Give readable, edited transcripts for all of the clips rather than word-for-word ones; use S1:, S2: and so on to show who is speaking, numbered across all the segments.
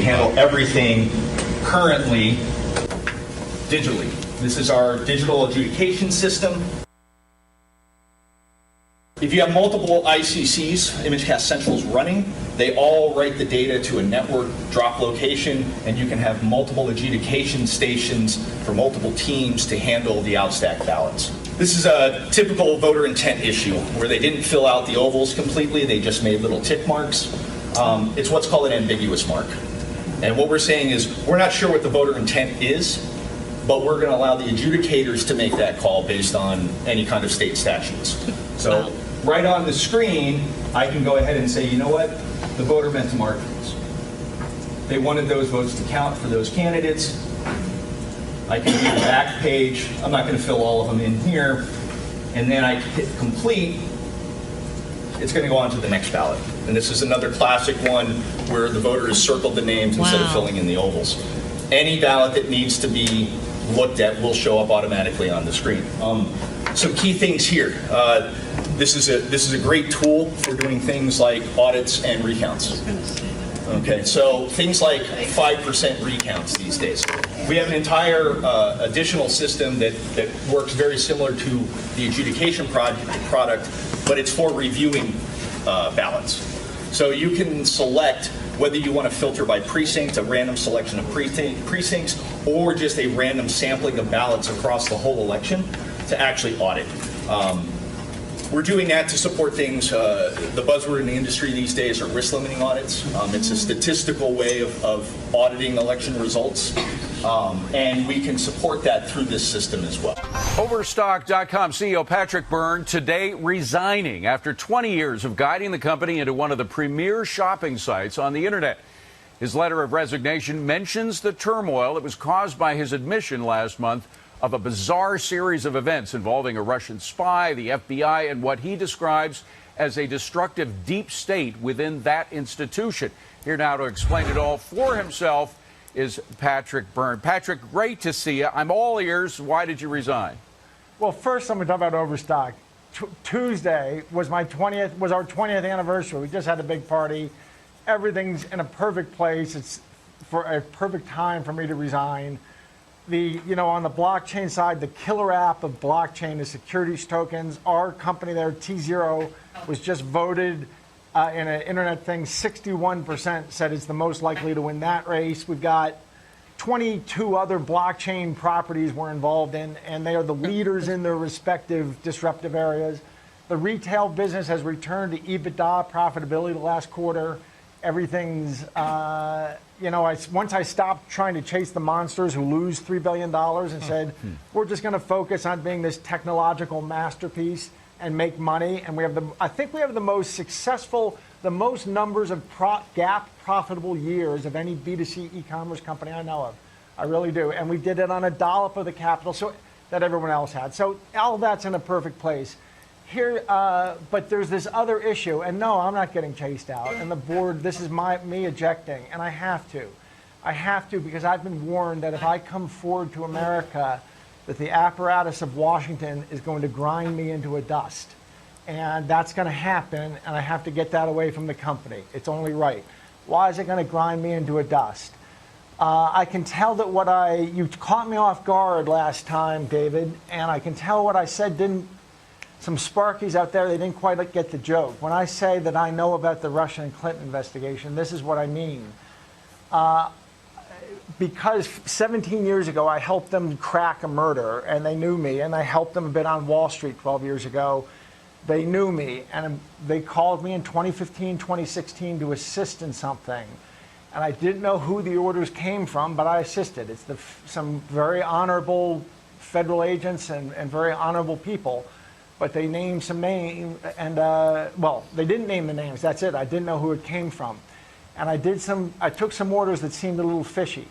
S1: handle everything currently digitally. This is our digital adjudication system. If you have multiple ICCs, ImageCast Centrals running, they all write the data to a network drop location, and you can have multiple adjudication stations for multiple teams to handle the outstacked ballots. This is a typical voter intent issue where they didn't fill out the ovals completely, they just made little tick marks. It's what's called an ambiguous mark. And what we're saying is we're not sure what the voter intent is, but we're going to allow the adjudicators to make that call based on any kind of state statutes. So right on the screen, I can go ahead and say, you know what, the voter meant to mark this. They wanted those votes to count for those candidates. I can do the back page. I'm not going to fill all of them in here. And then I hit complete. It's going to go on to the next ballot. And this is another classic one where the voter has circled the names instead of filling in the ovals. Any ballot that needs to be looked at will show up automatically on the screen. Some key things here. This is a great tool for doing things like audits and recounts. Okay, so things like 5% recounts these days. We have an entire additional system that works very similar to the adjudication product, but it's for reviewing ballots. So you can select whether you want to filter by precinct, a random selection of precincts, or just a random sampling of ballots across the whole election to actually audit. We're doing that to support things. The buzzword in the industry these days are risk limiting audits. It's a statistical way of auditing election results, and we can support that through this system as well.
S2: Overstock.com CEO Patrick Byrnes today resigning after 20 years of guiding the company into one of the premier shopping sites on the internet. His letter of resignation mentions the turmoil that was caused by his admission last month of a bizarre series of events involving a Russian spy, the FBI, and what he describes as a destructive deep state within that institution. Here now to explain it all for himself is Patrick Byrnes. Patrick, great to see you. I'm all ears. Why did you resign?
S3: Well, first I'm going to talk about Overstock. Tuesday was our 20th anniversary. We just had a big party. Everything's in a perfect place. It's for a perfect time for me to resign. On the blockchain side, the killer app of blockchain is securities tokens. Our company there, T0, was just voted in an internet thing. 61% said it's the most likely to win that race. We've got 22 other blockchain properties we're involved in, and they are the leaders in their respective disruptive areas. The retail business has returned to EBITDA profitability the last quarter. Everything's, once I stopped trying to chase the monsters who lose $3 billion and said, we're just going to focus on being this technological masterpiece and make money. And I think we have the most successful, the most numbers of GAAP profitable years of any B2C e-commerce company I know of. I really do. And we did it on a dollop of the capital that everyone else had. So all of that's in a perfect place. Here, but there's this other issue, and no, I'm not getting chased out. And the board, this is me ejecting, and I have to. I have to because I've been warned that if I come forward to America, that the apparatus of Washington is going to grind me into a dust. And that's going to happen, and I have to get that away from the company. It's only right. Why is it going to grind me into a dust? I can tell that you caught me off guard last time, David, and I can tell what I said some Sparkies out there, they didn't quite get the joke. When I say that I know about the Russia and Clinton investigation, this is what I mean. Because 17 years ago, I helped them crack a murder, and they knew me, and I helped them a bit on Wall Street 12 years ago. They knew me, and they called me in 2015, 2016 to assist in something. And I didn't know who the orders came from, but I assisted. It's some very honorable federal agents and very honorable people. But they named some names, and they didn't name the names. That's it. I didn't know who it came from, and I took some orders that seemed a little fishy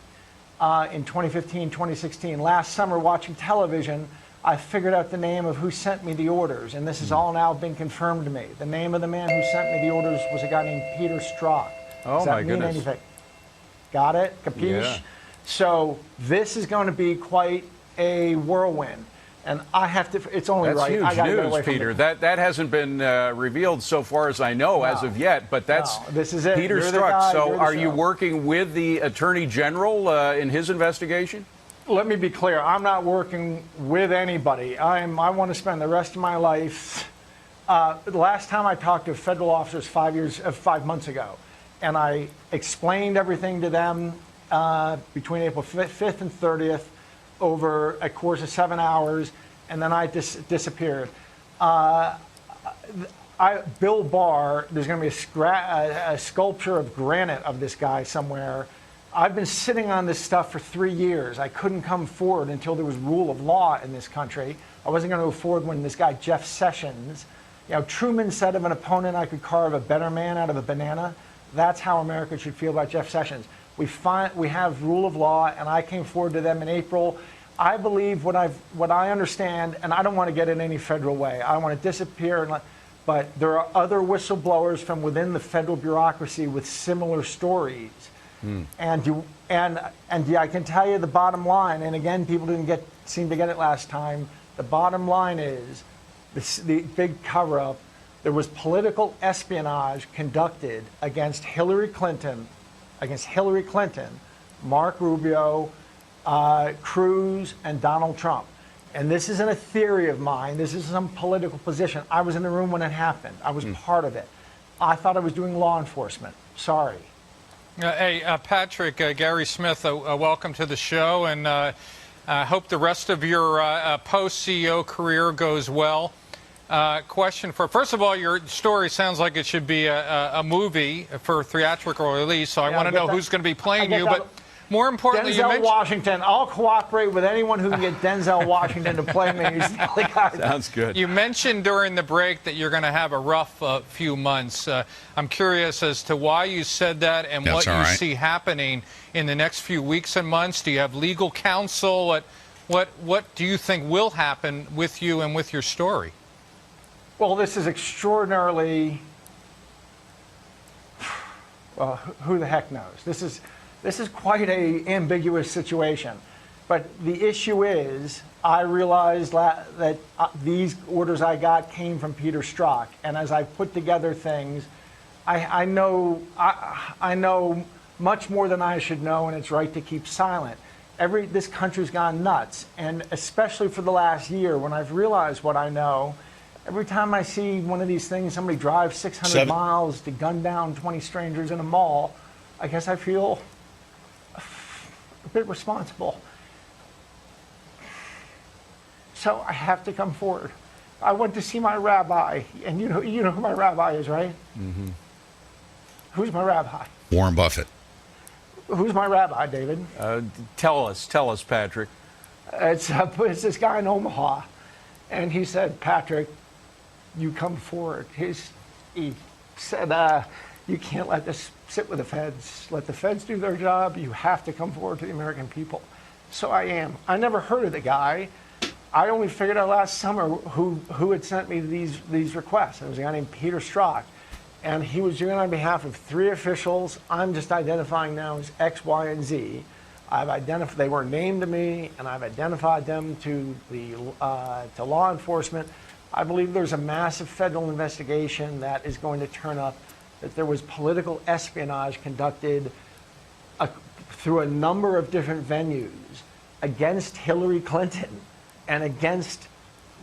S3: in 2015, 2016. Last summer, watching television, I figured out the name of who sent me the orders, and this has all now been confirmed to me. The name of the man who sent me the orders was a guy named Peter Strzok.
S2: Oh,
S3: Does that mean anything? Got it? Capiche?
S2: Yeah.
S3: So this is going to be quite a whirlwind. And I have to, it's only
S2: That's
S3: right.
S2: huge
S3: I gotta get away
S2: news,
S3: from
S2: Peter.
S3: it.
S2: That hasn't been revealed so far as I know as of yet, but that's
S3: This is it.
S2: Peter
S3: You're the
S2: Strzok.
S3: guy,
S2: So
S3: you're the
S2: are you
S3: show.
S2: working with the Attorney General in his investigation?
S3: Let me be clear. I'm not working with anybody. I want to spend the rest of my life. The last time I talked to federal officers 5 months ago, and I explained everything to them between April 5th and 30th over a course of 7 hours, and then I disappeared. Bill Barr, there's going to be a sculpture of granite of this guy somewhere. I've been sitting on this stuff for 3 years. I couldn't come forward until there was rule of law in this country. I wasn't going to go forward when this guy, Jeff Sessions, Truman said of an opponent, I could carve a better man out of a banana. That's how America should feel about Jeff Sessions. We have rule of law, and I came forward to them in April. I believe what I understand, and I don't want to get in any federal way. I want to disappear, but there are other whistleblowers from within the federal bureaucracy with similar stories. And I can tell you the bottom line, and again, people didn't seem to get it last time. The bottom line is the big cover-up. There was political espionage conducted against Hillary Clinton, Mark Rubio, Cruz, and Donald Trump. And this isn't a theory of mine. This is some political position. I was in the room when it happened. I was part of it. I thought I was doing law enforcement. Sorry.
S4: Hey, Patrick, Gary Smith, welcome to the show, and I hope the rest of your post-CEO career goes well. Question first of all, your story sounds like it should be a movie for theatrical release, so I want to know who's going to be playing you, but more importantly,
S3: Denzel Washington. I'll cooperate with anyone who can get Denzel Washington to play me. He's the only guy.
S2: Sounds good.
S4: You mentioned during the break that you're going to have a rough few months. I'm curious as to why you said that and what you see happening in the next few weeks and months. Do you have legal counsel? What do you think will happen with you and with your story?
S3: Well, this is extraordinarily. Well, who the heck knows? This is quite an ambiguous situation. But the issue is, I realized that these orders I got came from Peter Strzok. And as I put together things, I know much more than I should know, and it's right to keep silent. This country's gone nuts. And especially for the last year, when I've realized what I know, every time I see one of these things, somebody drives 600 miles to gun down 20 strangers in a mall, I guess I feel a bit responsible. So I have to come forward. I went to see my rabbi, and you know who my rabbi is, right? Mm-hmm. Who's my rabbi?
S5: Warren Buffett.
S3: Who's my rabbi, David?
S2: Tell us, Patrick.
S3: It's this guy in Omaha, and he said, Patrick, you come forward. He said, you can't let this sit with the feds. Let the feds do their job. You have to come forward to the American people. So I am. I never heard of the guy. I only figured out last summer who had sent me these requests. It was a guy named Peter Strzok, and he was doing it on behalf of 3 officials. I'm just identifying now as X, Y, and Z. They were named to me, and I've identified them to law enforcement. I believe there's a massive federal investigation that is going to turn up that there was political espionage conducted through a number of different venues against Hillary Clinton and against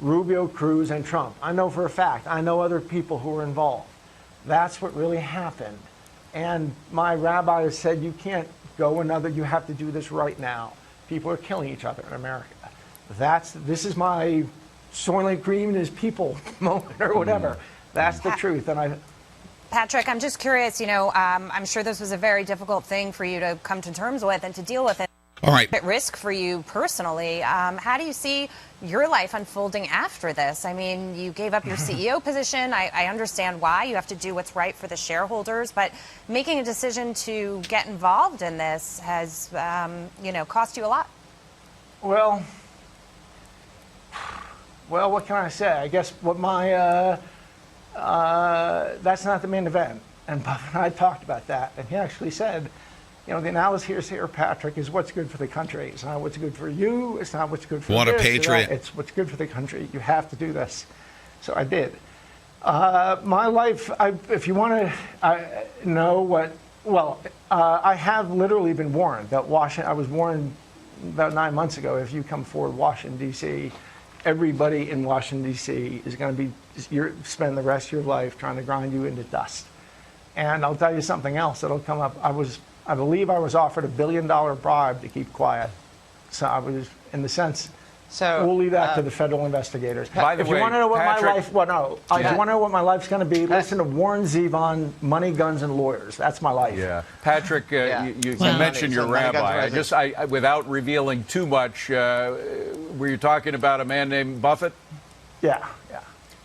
S3: Rubio, Cruz, and Trump. I know for a fact. I know other people who were involved. That's what really happened. And my rabbi said, you can't go you have to do this right now. People are killing each other in America. This is my Soylent Green and his people moment or whatever. That's the truth. And
S6: Patrick, I'm just curious, I'm sure this was a very difficult thing for you to come to terms with and to deal with it.
S5: All right.
S6: At risk for you personally. How do you see your life unfolding after this? I mean, you gave up your CEO position. I understand why. You have to do what's right for the shareholders. But making a decision to get involved in this has, cost you a lot.
S3: Well, what can I say? I guess what that's not the main event. And Buffett and I talked about that. And he actually said, the analysis here, Patrick, is what's good for the country. It's not what's good for you. It's not what's good for
S5: What a
S3: this,
S5: patriot.
S3: It's what's good for the country. You have to do this. So I did. My life, if you want to know what, I have literally been warned that I was warned about 9 months ago, if you come forward Washington, D.C., everybody in Washington, D.C. is going to spend the rest of your life trying to grind you into dust. And I'll tell you something else that'll come up. I believe I was offered $1 billion bribe to keep quiet. So I was, in the sense,
S7: so
S3: we'll leave that to the federal investigators.
S2: By the
S3: if
S2: way,
S3: you want to know what
S2: Patrick,
S3: my life, if you want to know what my life's going to be, listen to Warren Zevon, Money, Guns, and Lawyers. That's my life.
S2: Yeah, Patrick, you mentioned your rabbi. Without revealing too much, were you talking about a man named Buffett?
S3: Yeah.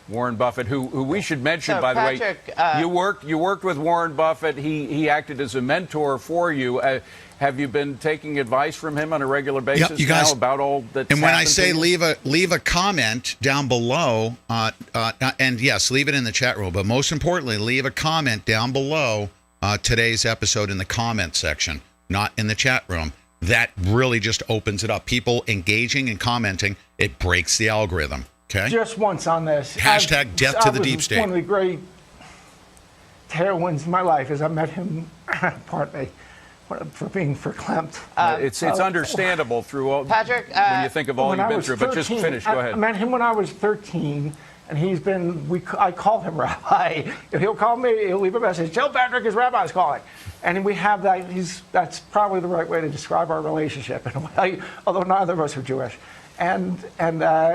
S2: Warren Buffett, who we should mention,
S7: So,
S2: by the
S7: Patrick,
S2: way, you worked with Warren Buffett. He acted as a mentor for you. Have you been taking advice from him on a regular basis
S5: you guys,
S2: now about all that?
S5: And when I say leave a comment down below, and yes, leave it in the chat room, but most importantly, leave a comment down below today's episode in the comment section, not in the chat room. That really just opens it up. People engaging and commenting, it breaks the algorithm. Okay.
S3: Just once on this.
S5: Hashtag death to the deep state.
S3: One of the great tailwinds in my life is I met him, pardon me, for being verklempt.
S2: It's understandable through all,
S7: Patrick,
S2: when you think of all you've been through.
S3: 13,
S2: but just finish. Go ahead.
S3: I met him when I was 13, and I call him Rabbi. If he'll call me, he'll leave a message. Tell Patrick his rabbi's calling. And we have that. That's probably the right way to describe our relationship in a way, although neither of us are Jewish. And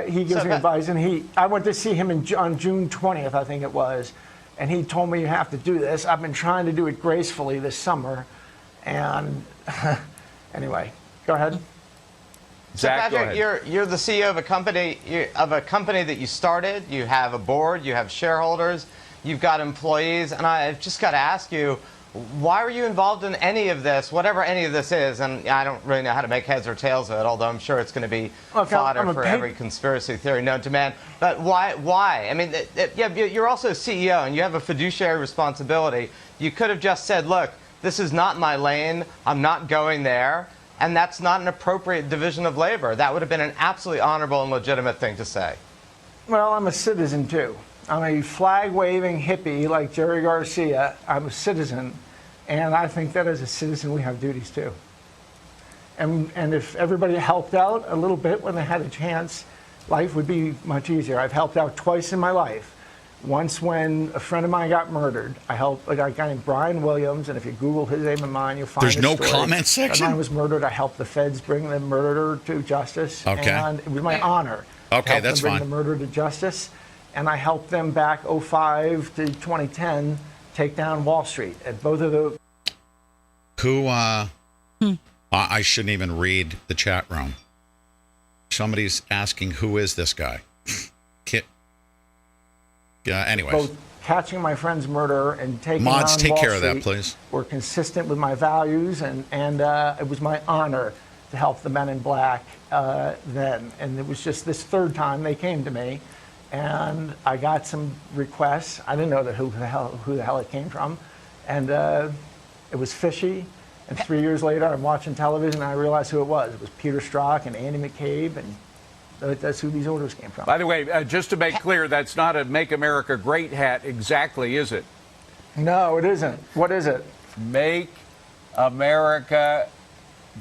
S3: he gives me advice. And I went to see him on June 20th, I think it was. And he told me, you have to do this. I've been trying to do it gracefully this summer. And anyway, go ahead.
S2: Zach,
S7: so Patrick,
S2: go ahead.
S7: you're the CEO of a company that you started. You have a board. You have shareholders. You've got employees. And I've just got to ask you, why were you involved in any of this, whatever any of this is? And I don't really know how to make heads or tails of it, although I'm sure it's going to be fodder for every conspiracy theory known to man. But why? I mean, you're also a CEO, and you have a fiduciary responsibility. You could have just said, look, this is not my lane. I'm not going there. And that's not an appropriate division of labor. That would have been an absolutely honorable and legitimate thing to say.
S3: Well, I'm a citizen, too. I'm a flag-waving hippie like Jerry Garcia. I'm a citizen, and I think that as a citizen we have duties, too. And if everybody helped out a little bit when they had a chance, life would be much easier. I've helped out twice in my life. Once when a friend of mine got murdered, I helped a guy named Brian Williams, and if you Google his name and mine, you'll find
S5: There's
S3: his
S5: no
S3: story.
S5: comment section?
S3: Mine was murdered. I helped the feds bring the murderer to justice,
S5: Okay.
S3: and it was my honor
S5: Okay,
S3: to help
S5: that's
S3: them bring
S5: fine.
S3: the murderer to justice. And I helped them back 2005 to 2010 take down Wall Street. And both of those.
S5: I shouldn't even read the chat room. Somebody's asking, who is this guy? Anyways.
S3: Both catching my friend's murderer and taking
S5: Mods,
S3: on
S5: take
S3: Wall
S5: care of that,
S3: Street
S5: please.
S3: Were consistent with my values, and it was my honor to help the men in black then. And it was just this third time they came to me. And I got some requests. I didn't know who the hell it came from. And it was fishy. And 3 years later, I'm watching television, and I realized who it was. It was Peter Strzok and Andy McCabe, and that's who these orders came from.
S2: By the way, just to make clear, that's not a Make America Great hat exactly, is it?
S3: No, it isn't. What is it?
S2: Make America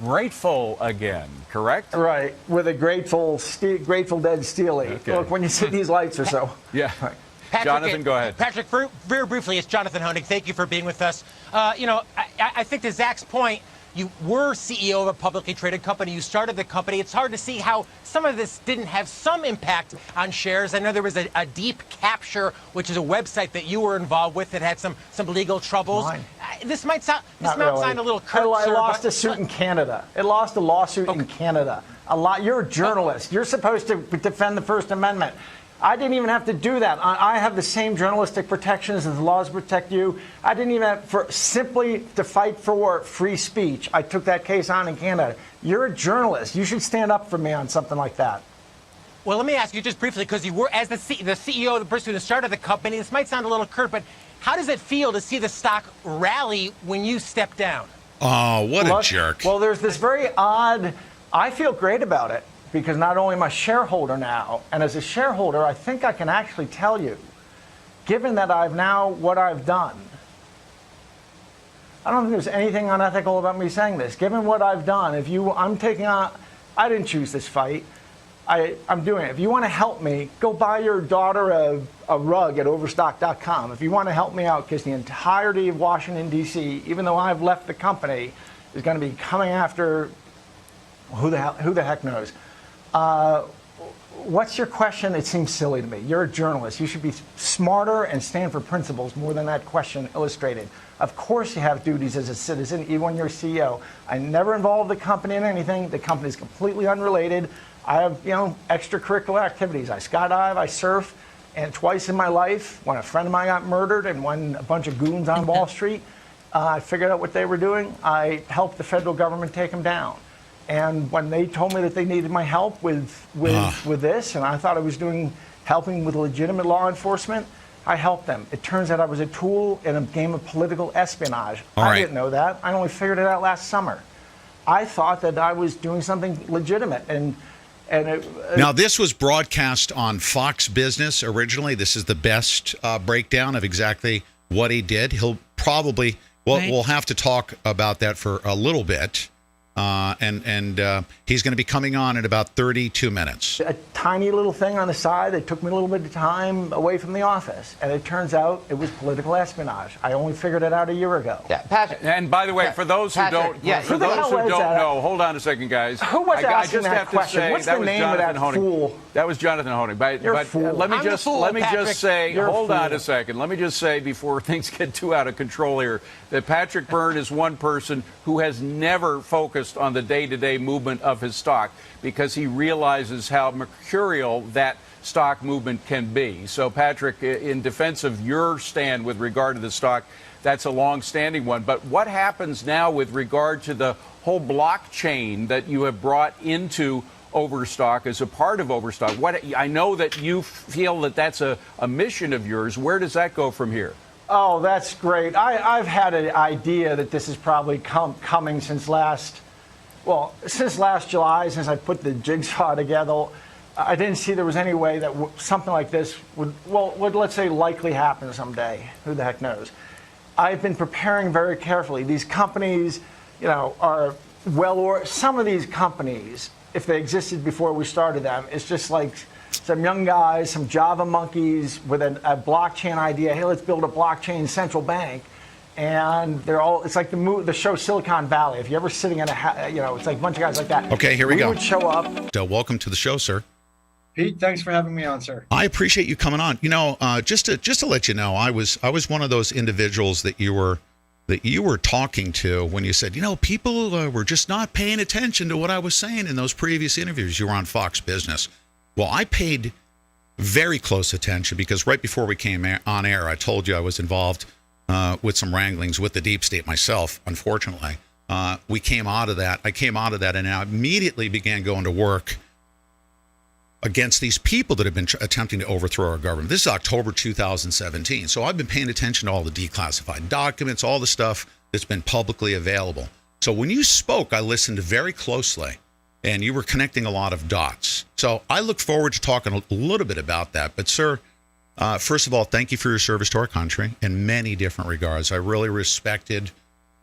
S2: Grateful Again, correct?
S3: Right, with a Grateful Dead Steely.
S2: Okay.
S3: Look, when you see these lights or so.
S2: Yeah.
S3: Right.
S8: Patrick,
S2: Jonathan, go ahead.
S8: Patrick, very briefly, it's Jonathan Honig. Thank you for being with us. I think to Zach's point, you were CEO of a publicly traded company. You started the company. It's hard to see how some of this didn't have some impact on shares. I know there was a Deep Capture, which is a website that you were involved with that had some legal troubles.
S3: Mine.
S8: This might sound a little curt,
S3: I
S8: sir,
S3: lost
S8: but-
S3: a suit in Canada. It lost a lawsuit in Canada. You're a journalist. You're supposed to defend the First Amendment. I didn't even have to do that. I have the same journalistic protections as the laws protect you. I didn't even have simply to fight for free speech. I took that case on in Canada. You're a journalist. You should stand up for me on something like that.
S8: Well, let me ask you just briefly, because you were, as the CEO, the person who started the company, this might sound a little curt, but how does it feel to see the stock rally when you step down?
S5: Oh, what a jerk.
S3: Well, there's this very odd, I feel great about it because not only am I a shareholder now, and as a shareholder, I think I can actually tell you, given that what I've done, I don't think there's anything unethical about me saying this. Given what I've done, I didn't choose this fight. I'm doing it. If you want to help me, go buy your daughter a rug at Overstock.com. If you want to help me out, because the entirety of Washington, D.C., even though I've left the company, is going to be coming after who the heck knows. What's your question? It seems silly to me. You're a journalist. You should be smarter and stand for principles more than that question illustrated. Of course you have duties as a citizen, even when you're CEO. I never involved the company in anything. The company is completely unrelated. I have, extracurricular activities. I skydive, I surf, and twice in my life, when a friend of mine got murdered and when a bunch of goons on Wall Street, I figured out what they were doing. I helped the federal government take them down. And when they told me that they needed my help with this, and I thought I was helping with legitimate law enforcement, I helped them. It turns out I was a tool in a game of political espionage. I didn't know that. I only figured it out last summer. I thought that I was doing something legitimate, now,
S5: this was broadcast on Fox Business originally. This is the best breakdown of exactly what he did. He'll probably, we'll have to talk about that for a little bit. And he's going to be coming on in about 32 minutes.
S3: A tiny little thing on the side that took me a little bit of time away from the office. And it turns out it was political espionage. I only figured it out a year ago.
S7: Yeah, Patrick.
S2: And by the way, for those who don't know, hold on a second, guys.
S3: Who was asking that question? What's the name of that fool?
S2: That was Jonathan Honig. But let me just say, hold on a second. Let me just say before things get too out of control here, that Patrick Byrne is one person who has never focused on the day-to-day movement of his stock because he realizes how mercurial that stock movement can be. So, Patrick, in defense of your stand with regard to the stock, that's a long-standing one. But what happens now with regard to the whole blockchain that you have brought into Overstock as a part of Overstock? I know that you feel that that's a mission of yours. Where does that go from here?
S3: Oh, that's great. I've had an idea that this is probably coming since last July, since I put the jigsaw together. I didn't see there was any way that something like this would let's say, likely happen someday. Who the heck knows? I've been preparing very carefully. These companies, are some of these companies, if they existed before we started them, it's just like some young guys, some Java monkeys with a blockchain idea. Hey, let's build a blockchain central bank. And it's like the show Silicon Valley. If you're ever sitting in it's like a bunch of guys like that.
S5: Okay, here we go.
S3: We would show up.
S5: Welcome to the show, sir.
S3: Pete, thanks for having me on, sir.
S5: I appreciate you coming on. Just to let you know, I was one of those individuals that you were talking to when you said, people were just not paying attention to what I was saying in those previous interviews. You were on Fox Business. Well, I paid very close attention because right before we came on air, I told you I was involved with some wranglings with the deep state myself, unfortunately. We came out of that. I came out of that, and I immediately began going to work against these people that have been attempting to overthrow our government. This is October 2017. So I've been paying attention to all the declassified documents, all the stuff that's been publicly available. So when you spoke, I listened very closely, and you were connecting a lot of dots. So I look forward to talking a little bit about that. But, sir, first of all, thank you for your service to our country in many different regards. I really respected,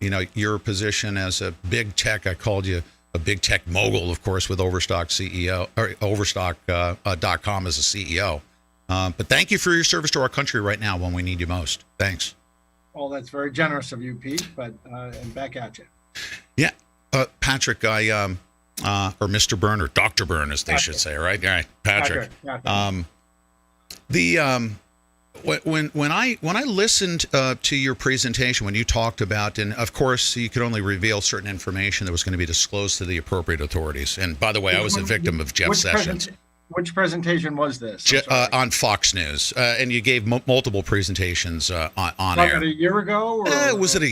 S5: your position as a big tech. I called you a big tech mogul, of course, with Overstock CEO or Overstock.com as a CEO. But thank you for your service to our country right now when we need you most. Thanks.
S9: Well, that's very generous of you, Pete. But and back at you.
S5: Yeah, Patrick, or Mr. Byrne or Dr. Byrne, as they should say, right? All right, Patrick. When I listened to your presentation, when you talked about, and of course you could only reveal certain information that was going to be disclosed to the appropriate authorities. And by the way, I was a victim of Jeff Sessions.
S9: Which presentation was this?
S5: On Fox News, and you gave multiple presentations on air.
S9: About a year ago?
S5: Was it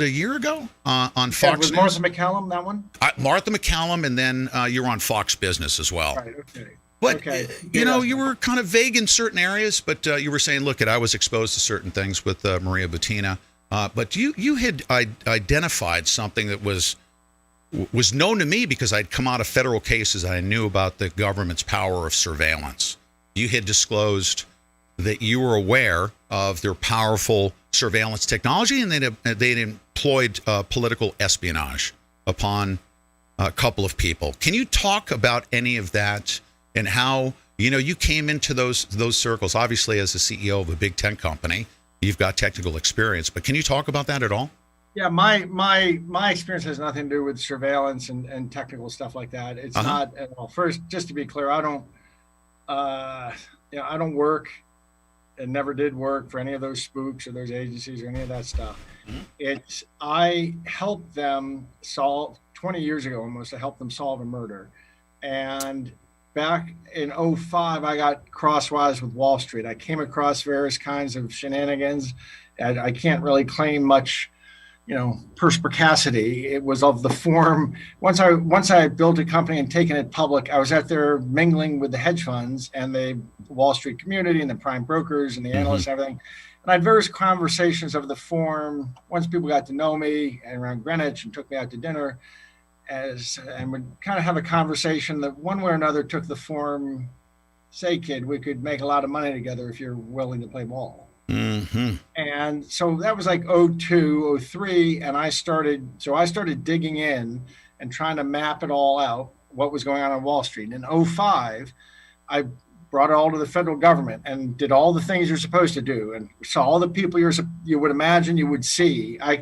S5: a year ago on Fox
S9: was
S5: News?
S9: Martha McCallum that one?
S5: Martha McCallum, and then you were on Fox Business as well.
S9: Right. Okay.
S5: But,
S9: okay.
S5: You were kind of vague in certain areas, but you were saying, look, I was exposed to certain things with Maria Butina. But you had identified something that was known to me because I'd come out of federal cases. I knew about the government's power of surveillance. You had disclosed that you were aware of their powerful surveillance technology, and they'd employed political espionage upon a couple of people. Can you talk about any of that and how you came into those circles? Obviously, as the CEO of a big tech company, you've got technical experience, but can you talk about that at all?
S3: Yeah, my experience has nothing to do with surveillance and technical stuff like that. It's not at all. First, just to be clear, I don't work and never did work for any of those spooks or those agencies or any of that stuff. I helped them solve 20 years ago almost. I helped them solve a murder, and back in 2005, I got crosswise with Wall Street. I came across various kinds of shenanigans. I can't really claim much, perspicacity. It was of the form. Once I built a company and taken it public, I was out there mingling with the hedge funds and the Wall Street community and the prime brokers and the analysts and everything. And I had various conversations of the form. Once people got to know me and around Greenwich and took me out to dinner, and would kind of have a conversation that one way or another took the form, say, kid, we could make a lot of money together if you're willing to play ball. Mm-hmm. And so that was like 2002, 2003. And I started digging in and trying to map it all out, what was going on Wall Street. In 2005, I brought it all to the federal government and did all the things you're supposed to do and saw all the people you would imagine you would see. I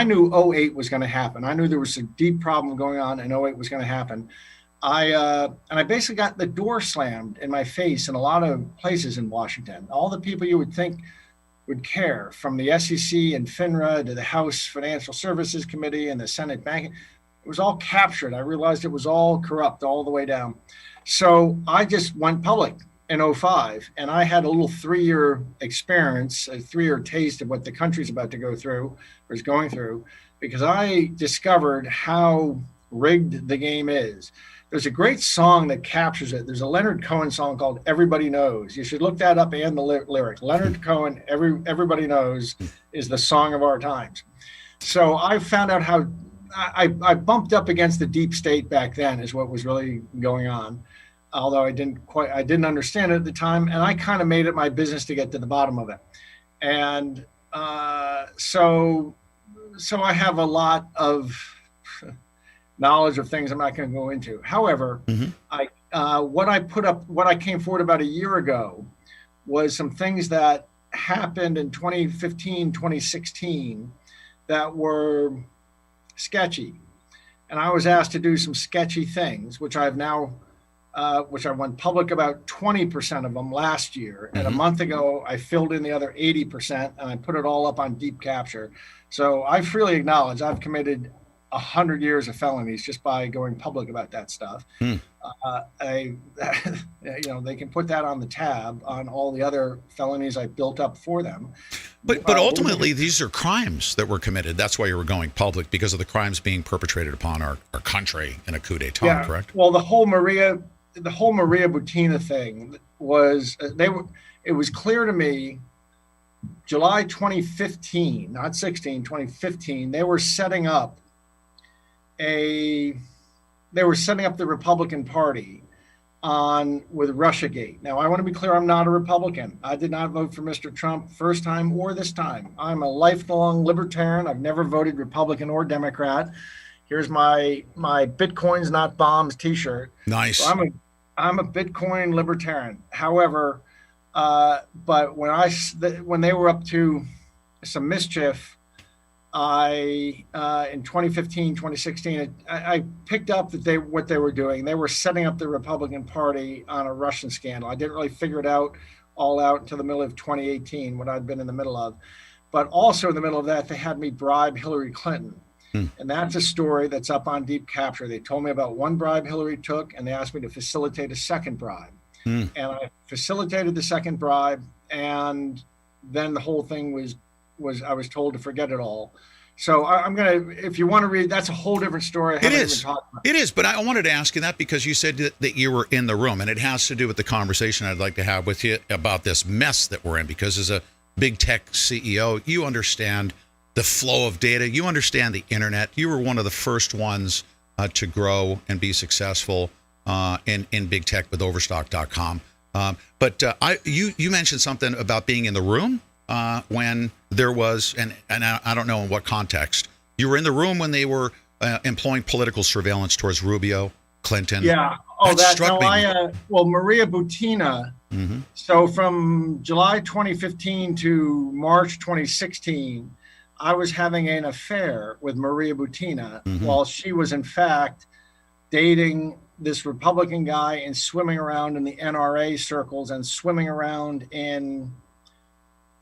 S3: knew 2008 was going to happen. I knew there was a deep problem going on and 2008 was going to happen. I basically got the door slammed in my face in a lot of places in Washington. All the people you would think would care, from the SEC and FINRA to the House Financial Services Committee and the Senate Banking, it was all captured. I realized it was all corrupt all the way down. So I just went public in 2005, and I had a little 3-year experience, a 3-year taste of what the country's about to go through or is going through, because I discovered how rigged the game is. There's a great song that captures it. There's a Leonard Cohen song called Everybody Knows. You should look that up and the lyric. Leonard Cohen, Everybody Knows, is the song of our times. So I found out how I bumped up against the deep state back then is what was really going on. Although I didn't understand it at the time, and I kind of made it my business to get to the bottom of it. And so I have a lot of knowledge of things I'm not going to go into. However, what I came forward about a year ago was some things that happened in 2015, 2016 that were sketchy. And I was asked to do some sketchy things, which I've now which I went public about 20% of them last year. And a month ago, I filled in the other 80% and I put it all up on deep capture. So I freely acknowledge I've committed 100 years of felonies just by going public about that stuff. They can put that on the tab on all the other felonies I built up for them.
S5: But ultimately, these are crimes that were committed. That's why you were going public, because of the crimes being perpetrated upon our country in a coup d'etat, correct?
S3: Well, the whole Maria Butina thing was, it was clear to me, July 2015, not 16, 2015, they were setting up the Republican Party with Russiagate. Now, I want to be clear, I'm not a Republican. I did not vote for Mr. Trump first time or this time. I'm a lifelong libertarian. I've never voted Republican or Democrat. Here's my Bitcoins Not Bombs t-shirt.
S5: Nice.
S3: So I'm a Bitcoin libertarian. However, but when they were up to some mischief, in 2015, 2016, I picked up that what they were doing. They were setting up the Republican Party on a Russian scandal. I didn't really figure it all out until the middle of 2018, what I'd been in the middle of. But also in the middle of that, they had me bribe Hillary Clinton. And that's a story that's up on deep capture. They told me about one bribe Hillary took, and they asked me to facilitate a second bribe. And I facilitated the second bribe, and then the whole thing was I was told to forget it all. So I'm going to, if you want to read, that's a whole different story.
S5: It is, but I wanted to ask you that because you said that you were in the room, and it has to do with the conversation I'd like to have with you about this mess that we're in, because as a big tech CEO, you understand the flow of data. You understand the internet. You were one of the first ones to grow and be successful in big tech with Overstock.com. But you mentioned something about being in the room when there was, and I don't know in what context. You were in the room when they were employing political surveillance towards Rubio, Clinton.
S9: Yeah. Oh, that struck me. Well, Maria Butina.
S5: Mm-hmm.
S9: So from July 2015 to March 2016, I was having an affair with Maria Butina while she was in fact dating this Republican guy and swimming around in the NRA circles and swimming around in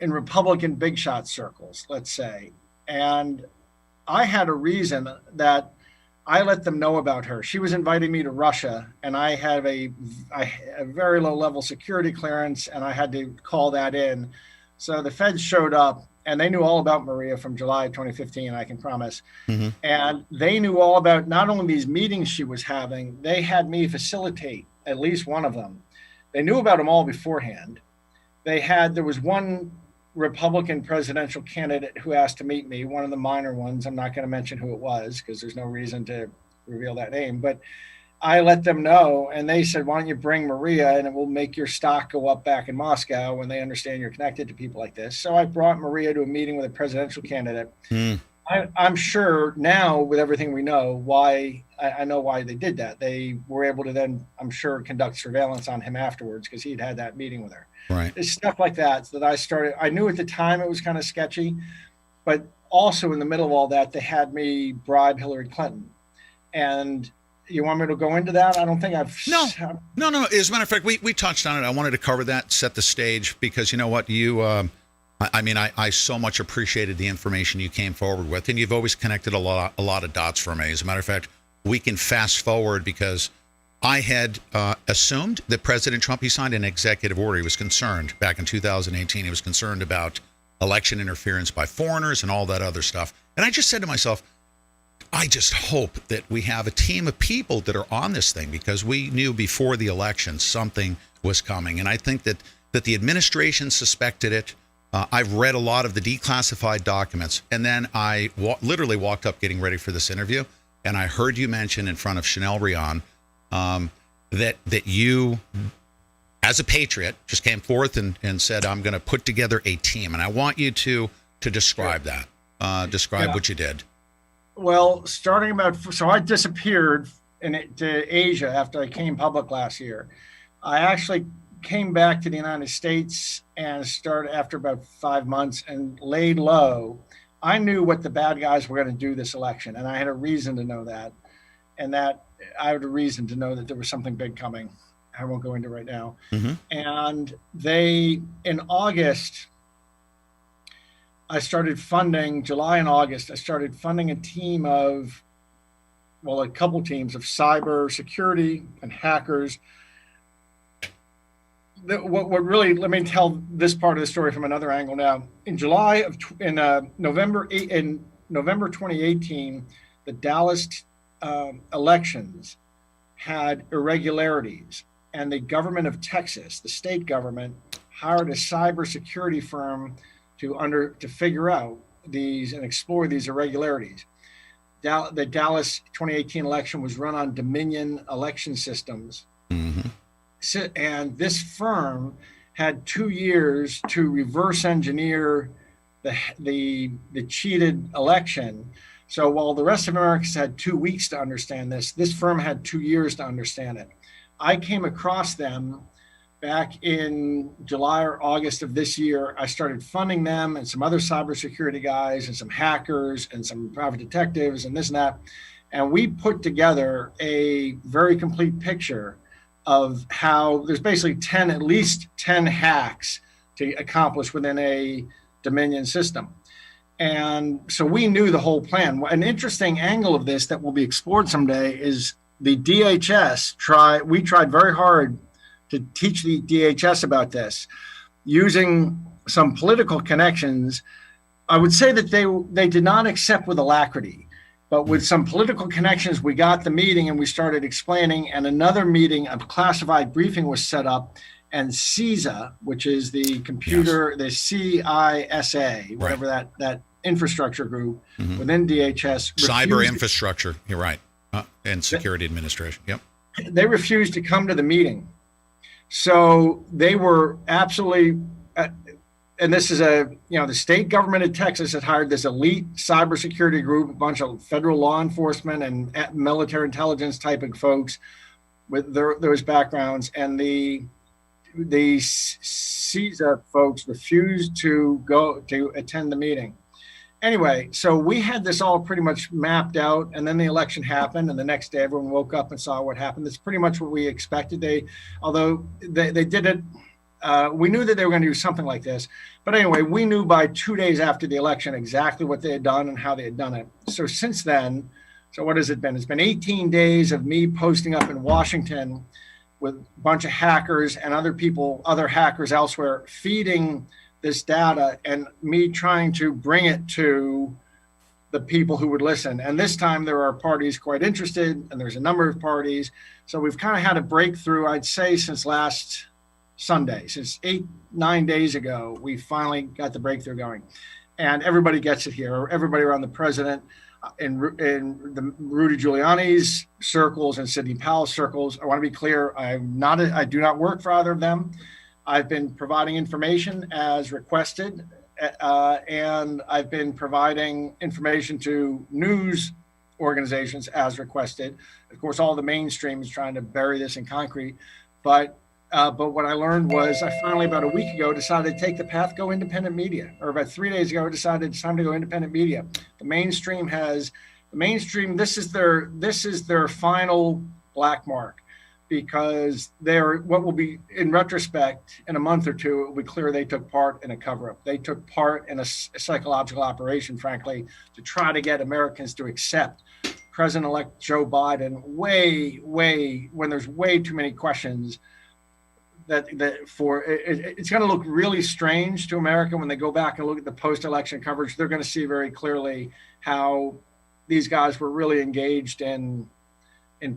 S9: Republican big shot circles, let's say. And I had a reason that I let them know about her. She was inviting me to Russia, and I have a very low level security clearance, and I had to call that in. So the feds showed up, and they knew all about Maria from July 2015, I can promise. Mm-hmm. And they knew all about not only these meetings she was having, they had me facilitate at least one of them. They knew about them all beforehand. There was one Republican presidential candidate who asked to meet me, one of the minor ones. I'm not going to mention who it was because there's no reason to reveal that name, but I let them know, and they said, why don't you bring Maria and it will make your stock go up back in Moscow when they understand you're connected to people like this. So I brought Maria to a meeting with a presidential candidate. I'm sure now with everything we know why, I know why they did that. They were able to then, I'm sure, conduct surveillance on him afterwards because he'd had that meeting with her.
S5: Right.
S9: It's stuff like that I knew at the time it was kind of sketchy, but also in the middle of all that, they had me bribe Hillary Clinton. And you want me to go into that? I don't think I've...
S5: No. As a matter of fact, we touched on it. I wanted to cover that, set the stage, because you know what? I so much appreciated the information you came forward with, and you've always connected a lot of dots for me. As a matter of fact, we can fast forward because I had assumed that President Trump, he signed an executive order. He was concerned back in 2018. He was concerned about election interference by foreigners and all that other stuff. And I just said to myself, I just hope that we have a team of people that are on this thing because we knew before the election something was coming. And I think that the administration suspected it. I've read a lot of the declassified documents. And then I literally walked up getting ready for this interview. And I heard you mention in front of Chanel Rion that you, as a patriot, just came forth and said, I'm going to put together a team. And I want you to describe that. Describe what you did.
S9: Well, so I disappeared to Asia after I came public last year. I actually came back to the United States and started after about 5 months and laid low. I knew what the bad guys were going to do this election, and I had a reason to know that. And that I had a reason to know that there was something big coming. I won't go into right now. Mm-hmm. And in August, July and August, I started funding a couple teams of cyber security and hackers. What really, let me tell this part of the story from another angle now. In November 2018, the Dallas elections had irregularities, and the government of Texas, the state government, hired a cybersecurity firm to figure out these and explore these irregularities. The Dallas 2018 election was run on Dominion election systems. Mm-hmm. And this firm had 2 years to reverse engineer the cheated election. So while the rest of Americans had 2 weeks to understand this firm had 2 years to understand it. I came across them back in July or August of this year. I started funding them and some other cybersecurity guys and some hackers and some private detectives and this and that. And we put together a very complete picture of how there's basically at least 10 hacks to accomplish within a Dominion system. And so we knew the whole plan. An interesting angle of this that will be explored someday is the DHS we tried very hard to teach the DHS about this using some political connections. I would say that they did not accept with alacrity, but with some political connections, we got the meeting and we started explaining, and another meeting, a classified briefing was set up, and CISA, which is the computer, the CISA, whatever that infrastructure group within DHS.
S5: Cyber infrastructure. You're right. And security administration. Yep.
S9: They refused to come to the meeting. So they were absolutely, and this is the state government of Texas had hired this elite cybersecurity group, a bunch of federal law enforcement and military intelligence type of folks with those backgrounds. And the CISA folks refused to go to attend the meeting. Anyway, so we had this all pretty much mapped out, and then the election happened, and the next day everyone woke up and saw what happened. That's pretty much what we expected. Although they did it, we knew that they were going to do something like this. But anyway, we knew by 2 days after the election exactly what they had done and how they had done it. So since then, so what has it been? It's been 18 days of me posting up in Washington with a bunch of hackers and other hackers elsewhere, feeding this data and me trying to bring it to the people who would listen. And this time there are parties quite interested, and there's a number of parties. So we've kind of had a breakthrough, I'd say, since last Sunday, since 8-9 days ago, we finally got the breakthrough going. And everybody gets it here. Everybody around the president, in the Rudy Giuliani's circles and Sidney Powell's circles. I want to be clear, I do not work for either of them. I've been providing information as requested, and I've been providing information to news organizations as requested. Of course, all the mainstream is trying to bury this in concrete. But what I learned was I finally, about a week ago, decided to take the path, go independent media. Or about 3 days ago, I decided it's time to go independent media. The mainstream, this is their final black mark. Because what will be, in retrospect, in a month or two, it will be clear they took part in a cover-up. They took part in a psychological operation, frankly, to try to get Americans to accept President-elect Joe Biden when there's way too many questions. It's going to look really strange to America when they go back and look at the post-election coverage. They're going to see very clearly how these guys were really engaged in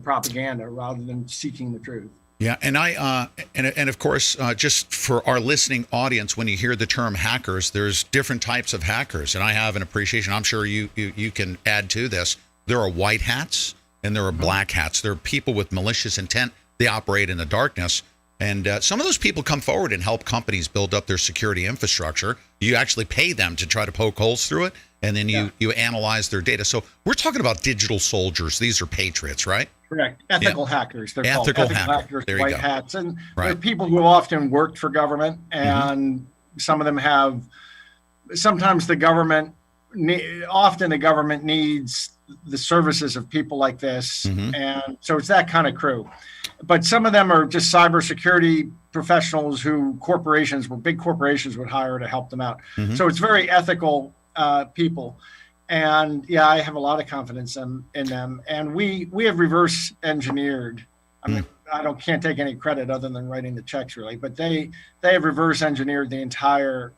S9: propaganda rather than seeking the truth.
S5: Yeah, and and of course, just for our listening audience, when you hear the term hackers, there's different types of hackers, and I have an appreciation. I'm sure you can add to this. There are white hats and there are black hats. There are people with malicious intent. They operate in the darkness, and some of those people come forward and help companies build up their security infrastructure. You actually pay them to try to poke holes through it, and then you analyze their data. So we're talking about digital soldiers. These are patriots, right?
S9: Correct. Ethical hackers. They're called ethical hackers,
S5: there you
S9: white
S5: go.
S9: hats. And
S5: right.
S9: They're people who often worked for government, and some of them have, sometimes often the government needs the services of people like this. And so it's that kind of crew. But some of them are just cybersecurity professionals who big corporations would hire to help them out. So it's very ethical people. And yeah, I have a lot of confidence in them. And we have reverse engineered. I mean, can't take any credit other than writing the checks, really. But they have reverse engineered the entire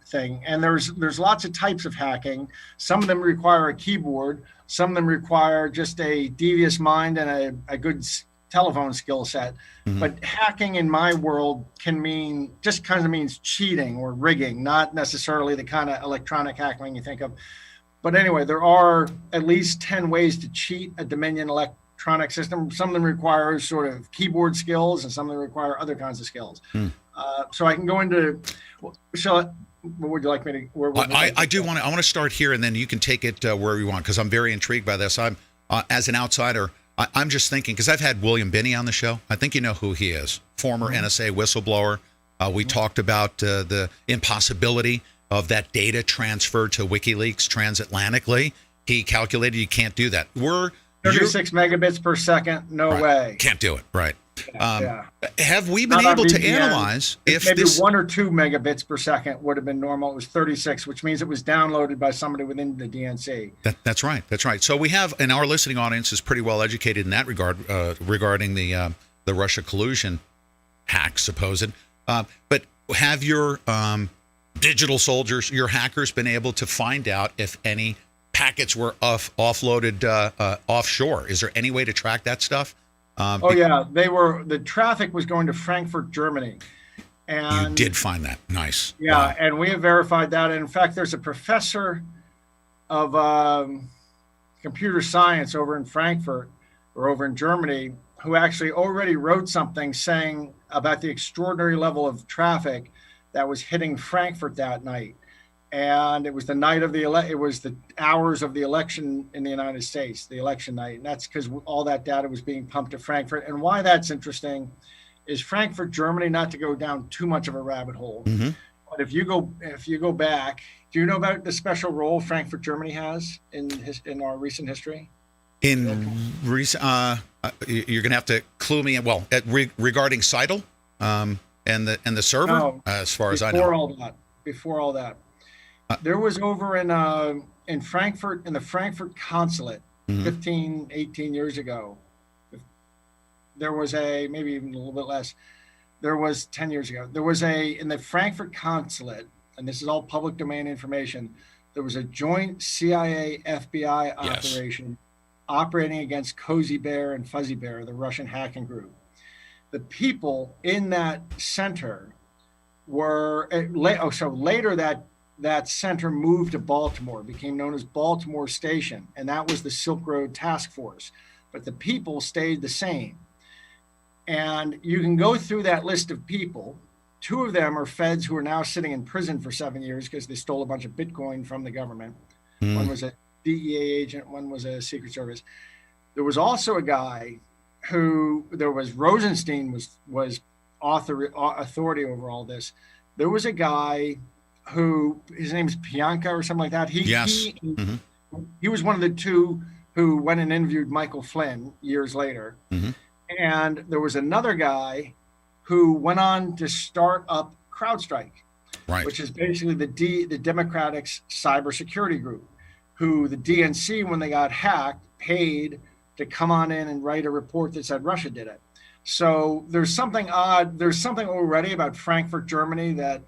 S9: thing. And there's lots of types of hacking. Some of them require a keyboard. Some of them require just a devious mind and a good telephone skill set. But hacking in my world just kind of means cheating or rigging, not necessarily the kind of electronic hacking you think of. But anyway, there are at least 10 ways to cheat a Dominion electronic system. Some of them require sort of keyboard skills, and some of them require other kinds of skills. So I can go into. What would you like me to?
S5: I want to start here, and then you can take it wherever you want, because I'm very intrigued by this. I'm as an outsider. I'm just thinking, because I've had William Binney on the show. I think you know who he is, former NSA whistleblower. We talked about the impossibility of that data transferred to WikiLeaks transatlantically. He calculated you can't do that.
S9: 36 megabits per second, no way.
S5: Can't do it, right. Have we been able to analyze if
S9: maybe
S5: this
S9: 1 or 2 megabits per second would have been normal? It was 36, which means it was downloaded by somebody within the DNC.
S5: That's right. So we have, and our listening audience is pretty well educated in that regard, regarding the Russia collusion hack, supposed. But have your digital soldiers, your hackers, been able to find out if any packets were offloaded offshore? Is there any way to track that stuff?
S9: The traffic was going to Frankfurt, Germany. And
S5: You did find that. Nice.
S9: yeah,
S5: Wow.
S9: and we have verified that. And in fact, there's a professor of computer science over in Frankfurt or over in Germany who actually already wrote something saying about the extraordinary level of traffic that was hitting Frankfurt that night. And it was the night of it was the hours of the election in the United States, the election night. And that's because all that data was being pumped to Frankfurt. And why that's interesting is Frankfurt, Germany, not to go down too much of a rabbit hole. But if you go back, do you know about the special role Frankfurt, Germany has in our recent history?
S5: In recent, you're going to have to clue me in. Well, regarding Seidel and the server,
S9: No,
S5: as far as I know.
S9: Before all that, there was over in Frankfurt, in the Frankfurt consulate, 15, 18 years ago. There was maybe even a little bit less. There was 10 years ago. There was in the Frankfurt consulate, and this is all public domain information. There was a joint CIA FBI operation operating against Cozy Bear and Fuzzy Bear, the Russian hacking group. The people in that center were later that center moved to Baltimore, became known as Baltimore Station, and that was the Silk Road Task Force. But the people stayed the same. And you can go through that list of people. 2 of them are feds who are now sitting in prison for 7 years because they stole a bunch of Bitcoin from the government. One was a DEA agent, one was a Secret Service. There was also a guy Rosenstein was authority over all this. There was a guy who, his name is Pianka or something like that. He was one of the 2 who went and interviewed Michael Flynn years later. And there was another guy who went on to start up CrowdStrike, which is basically the Democratic's cybersecurity group, who the DNC, when they got hacked, paid to come on in and write a report that said Russia did it. So there's something odd. There's something already about Frankfurt, Germany, that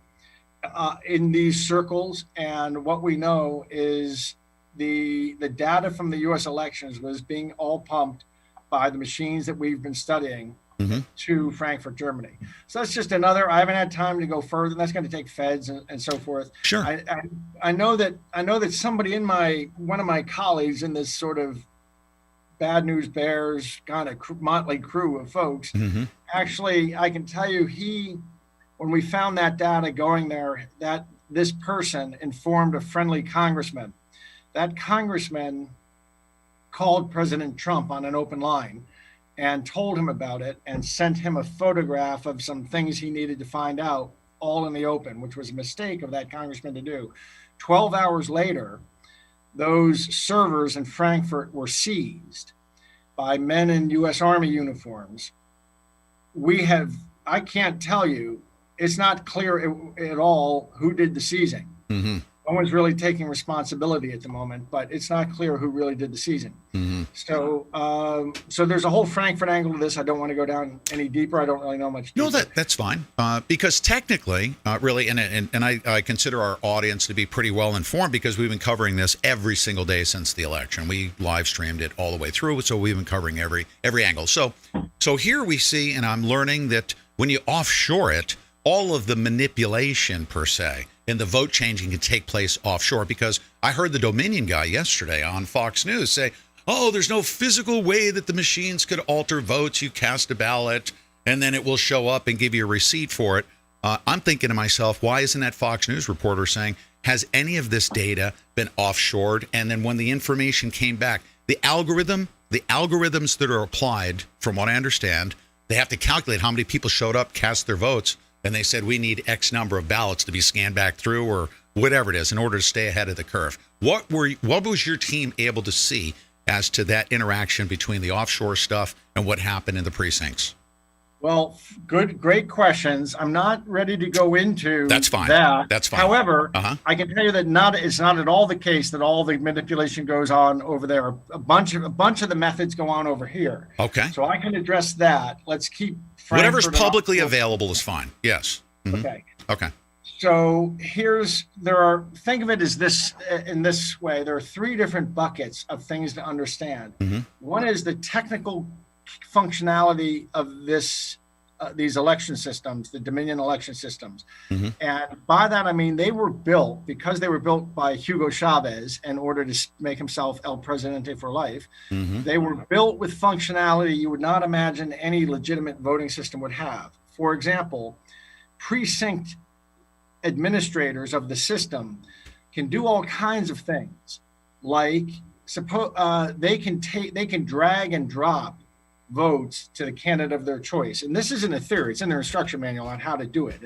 S9: in these circles, and what we know is the data from the U.S. elections was being all pumped by the machines that we've been studying to Frankfurt, Germany. So that's just another. I haven't had time to go further. That's going to take feds and so forth.
S5: Sure.
S9: I know that somebody in one of my colleagues in this sort of Bad News Bears kind of motley crew of folks, actually, I can tell you, when we found that data going there, that this person informed a friendly congressman. That congressman called President Trump on an open line and told him about it and sent him a photograph of some things he needed to find out, all in the open, which was a mistake of that congressman to do. 12 hours later, those servers in Frankfurt were seized by men in U.S. Army uniforms. I can't tell you, it's not clear at all who did the seizing. No one's really taking responsibility at the moment, but it's not clear who really did the seizing. So there's a whole Frankfurt angle to this. I don't want to go down any deeper. I don't really know much deeper.
S5: No, that's fine. Because technically, really, and I consider our audience to be pretty well informed because we've been covering this every single day since the election. We live streamed it all the way through, so we've been covering every angle. So here we see, and I'm learning that when you offshore it, all of the manipulation per se and the vote changing can take place offshore, because I heard the Dominion guy yesterday on Fox News say, oh, there's no physical way that the machines could alter votes. You cast a ballot and then it will show up and give you a receipt for it. I'm thinking to myself, why isn't that Fox News reporter saying, has any of this data been offshored? And then when the information came back, the algorithms that are applied, from what I understand, they have to calculate how many people showed up, cast their votes, and they said we need X number of ballots to be scanned back through or whatever it is in order to stay ahead of the curve. What was your team able to see as to that interaction between the offshore stuff and what happened in the precincts?
S9: Well, great questions. I'm not ready to go into
S5: That's fine.
S9: that.
S5: That's fine.
S9: However, I can tell you that it's not at all the case that all the manipulation goes on over there. A bunch of the methods go on over here.
S5: Okay.
S9: So I can address that. Let's keep
S5: whatever's publicly available is fine. Yes.
S9: Okay.
S5: Okay.
S9: So think of it as this, in this way. There are 3 different buckets of things to understand. One is the technical functionality of this these election systems, the Dominion election systems. And by that, I mean, they were built because they were built by Hugo Chavez in order to make himself El Presidente for life. They were built with functionality you would not imagine any legitimate voting system would have. For example, precinct administrators of the system can do all kinds of things, like they can drag and drop votes to the candidate of their choice. And this isn't a theory, it's in their instruction manual on how to do it.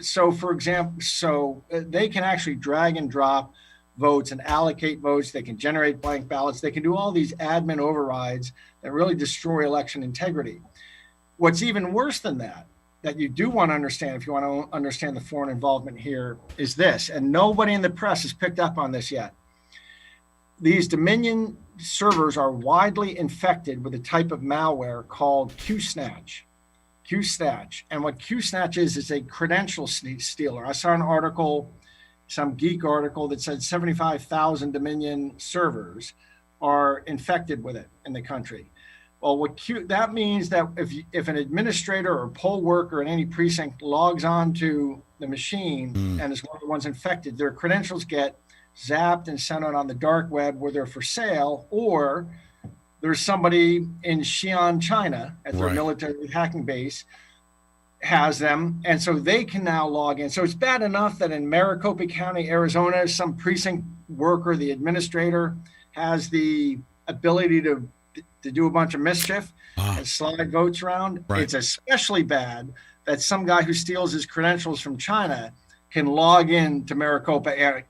S9: For example, they can actually drag and drop votes and allocate votes. They can generate blank ballots. They can do all these admin overrides that really destroy election integrity. What's even worse than that you do want to understand, if you want to understand the foreign involvement here, is this, and nobody in the press has picked up on this yet. These Dominion servers are widely infected with a type of malware called QSnatch. And what QSnatch is a credential stealer. I saw an article, some geek article, that said 75,000 Dominion servers are infected with it in the country. Well, that means that if an administrator or poll worker in any precinct logs on to the machine and is one of the ones infected, their credentials get zapped and sent out on the dark web where they're for sale, or there's somebody in Xi'an, China, at their military hacking base has them, and so they can now log in. So it's bad enough that in Maricopa County, Arizona, some precinct worker, the administrator, has the ability to do a bunch of mischief and slide votes around. It's especially bad that some guy who steals his credentials from China can log in to Maricopa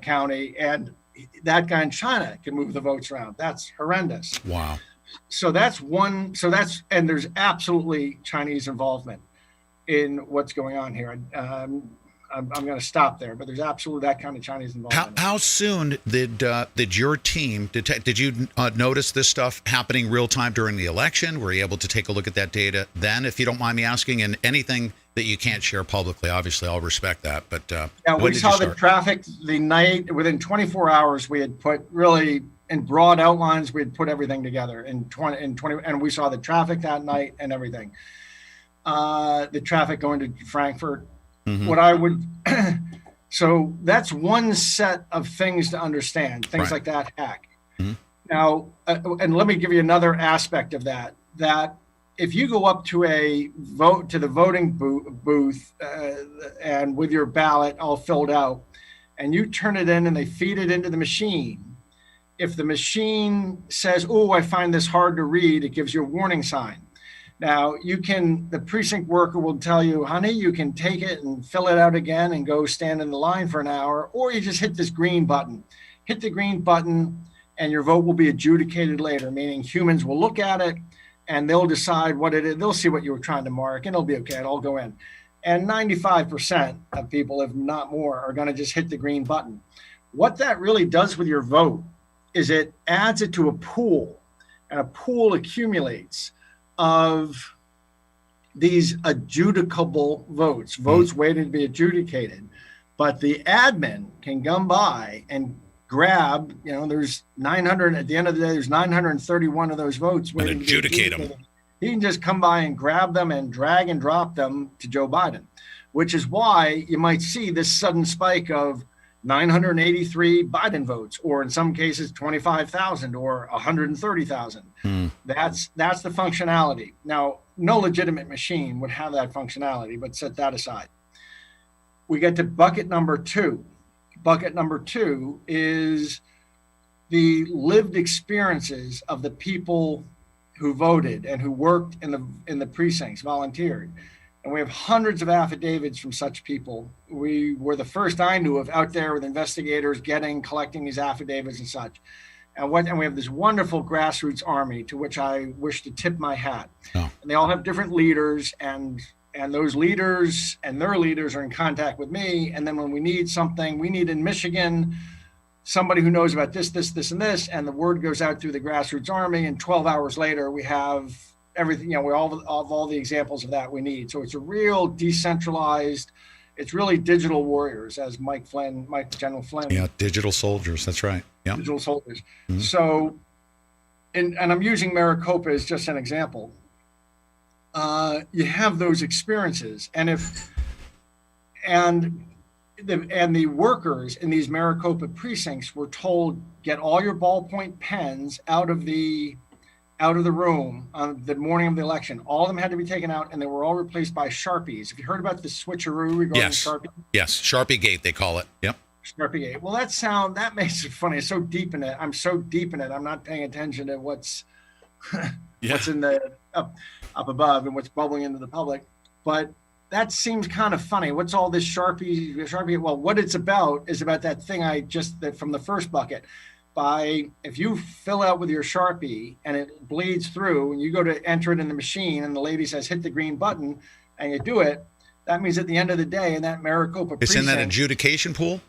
S9: County, and that guy in China can move the votes around. That's horrendous.
S5: Wow.
S9: So that's one. And there's absolutely Chinese involvement in what's going on here. I'm going to stop there, but there's absolutely that kind of Chinese involvement.
S5: How soon did your team detect? Did you notice this stuff happening real time during the election? Were you able to take a look at that data then, if you don't mind me asking? And anything that you can't share publicly, obviously, I'll respect that. But
S9: we saw the traffic the night within 24 hours. We had put really in broad outlines. We had put everything together in 20, and we saw the traffic that night and everything. The traffic going to Frankfurt. So that's one set of things to understand, things like that hack. Now, and let me give you another aspect of that if you go up to the voting booth and with your ballot all filled out, and you turn it in and they feed it into the machine, if the machine says, "Oh, I find this hard to read," it gives you a warning sign. Now, the precinct worker will tell you, "Honey, you can take it and fill it out again and go stand in the line for an hour, or you just hit this green button. Hit the green button and your vote will be adjudicated later," meaning humans will look at it and they'll decide what it is. They'll see what you were trying to mark and it'll be okay. It'll go in. And 95% of people, if not more, are going to just hit the green button. What that really does with your vote is it adds it to a pool, and a pool accumulates of these adjudicable votes waiting to be adjudicated. But the admin can come by and grab, there's 900, at the end of the day, there's 931 of those votes waiting
S5: and adjudicate them.
S9: He can just come by and grab them and drag and drop them to Joe Biden, which is why you might see this sudden spike of 983 Biden votes, or in some cases 25,000 or 130,000. That's the functionality. Now, no legitimate machine would have that functionality, but set that aside. We get to bucket number two. Bucket number two is the lived experiences of the people who voted and who worked in the precincts, volunteered. And we have hundreds of affidavits from such people. We were the first I knew of out there with investigators collecting these affidavits and such. And we have this wonderful grassroots army to which I wish to tip my hat. Oh. And they all have different leaders, and those leaders and their leaders are in contact with me. And then when we need something, we need in Michigan somebody who knows about this, and this, and the word goes out through the grassroots army, and 12 hours later we have everything, we all the examples of that we need. So it's a real decentralized, it's really digital warriors, as General Flynn.
S5: Yeah, digital soldiers, that's right. Yeah.
S9: Digital soldiers. So, and I'm using Maricopa as just an example. you have those experiences, and the workers in these Maricopa precincts were told, get all your ballpoint pens out of the room on the morning of the election. All of them had to be taken out, and they were all replaced by Sharpies. Have you heard about the switcheroo regarding Sharpie?
S5: Yes, Sharpie Gate, they call it. Yep.
S9: Sharpie Gate. Well, that makes it funny. It's so deep in it. I'm so deep in it. I'm not paying attention to what's what's in the up above and what's bubbling into the public. But that seems kind of funny. What's all this Sharpie? Well, what it's about is about that thing from the first bucket. If you fill out with your Sharpie and it bleeds through and you go to enter it in the machine and the lady says, hit the green button, and you do it, that means at the end of the day in that Maricopa
S5: it's
S9: precinct,
S5: in that adjudication pool?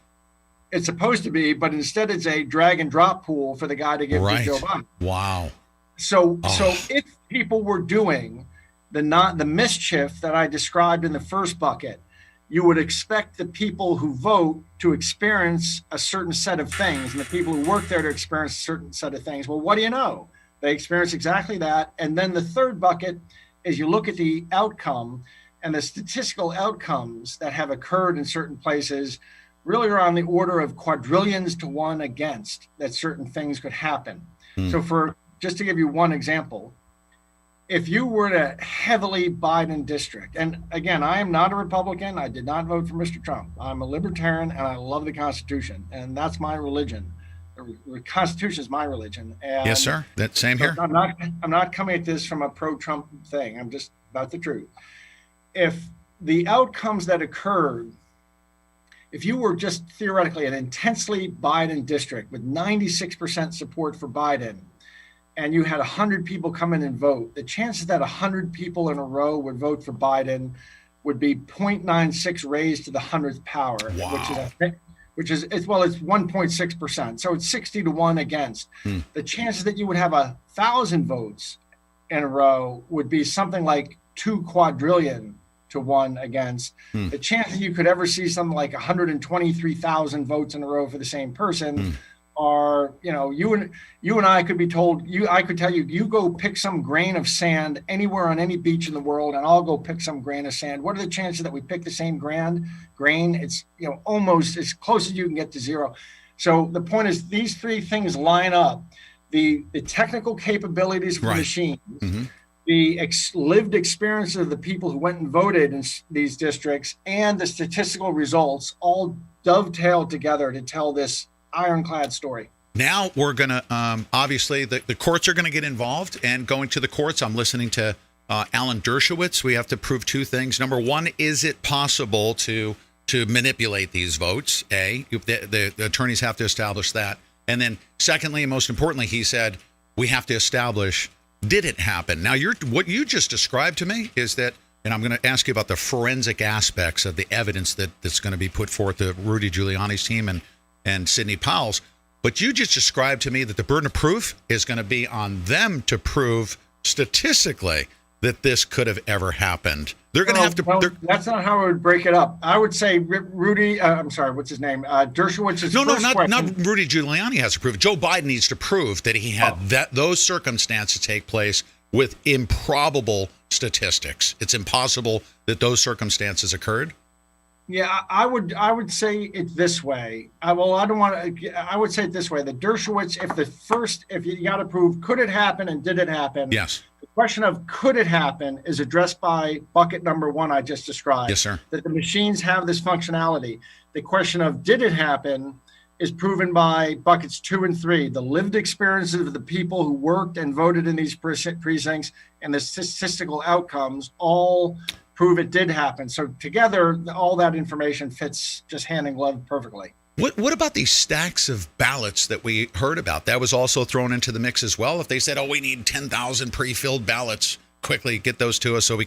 S9: It's supposed to be, but instead it's a drag and drop pool for the guy to give to Joe Biden.
S5: Wow.
S9: So if people were doing the mischief that I described in the first bucket, you would expect the people who vote to experience a certain set of things, and the people who work there to experience a certain set of things. Well, what do you know? They experience exactly that. And then the third bucket is you look at the outcome, and the statistical outcomes that have occurred in certain places really are on the order of quadrillions to one against that certain things could happen. So just to give you one example, if you were to heavily Biden district, and again, I am not a Republican. I did not vote for Mr. Trump. I'm a libertarian, and I love the Constitution, and that's my religion. The Constitution is my religion. And
S5: yes, sir. That same here.
S9: I'm not coming at this from a pro-Trump thing. I'm just about the truth. If the outcomes that occurred, if you were just theoretically an intensely Biden district with 96% support for Biden, and you had 100 people come in and vote, the chances that 100 people in a row would vote for Biden would be 0.96 raised to the 100th power, which is it's 1.6%. So it's 60 to 1 against. The chances that you would have 1,000 votes in a row would be something like 2 quadrillion to 1 against. The chances you could ever see something like 123,000 votes in a row for the same person are, you and I could be told, I could tell you go pick some grain of sand anywhere on any beach in the world, and I'll go pick some grain of sand. What are the chances that we pick the same grain? It's almost as close as you can get to zero. So the point is, these three things line up: the technical capabilities of the machines, the lived experience of the people who went and voted in these districts, and the statistical results all dovetail together to tell this ironclad story.
S5: Now we're going to, obviously, the courts are going to get involved, and going to the courts, I'm listening to Alan Dershowitz. We have to prove two things. Number one, is it possible to manipulate these votes? The attorneys have to establish that. And then secondly, and most importantly, he said, we have to establish, did it happen? Now, what you just described to me is that, and I'm going to ask you about the forensic aspects of the evidence that's going to be put forth to Rudy Giuliani's team and Sidney Powell's, but you just described to me that the burden of proof is going to be on them to prove statistically that this could have ever happened. They're going to have to.
S9: Well, that's not how I would break it up. I would say Rudy. I'm sorry, what's his name? Dershowitz's
S5: not Rudy Giuliani has to prove it. Joe Biden needs to prove that he had those circumstances take place with improbable statistics. It's impossible that those circumstances occurred.
S9: Yeah, I would say it this way. I would say it this way: that Dershowitz, if you got to prove, could it happen and did it happen?
S5: Yes.
S9: The question of could it happen is addressed by bucket number one I just described.
S5: Yes, sir.
S9: That the machines have this functionality. The question of did it happen is proven by buckets 2 and 3. The lived experiences of the people who worked and voted in these precincts and the statistical outcomes all prove it did happen. So together, all that information fits just hand in glove perfectly.
S5: What about these stacks of ballots that we heard about? That was also thrown into the mix as well. If they said, we need 10,000 pre-filled ballots, quickly get those to us so we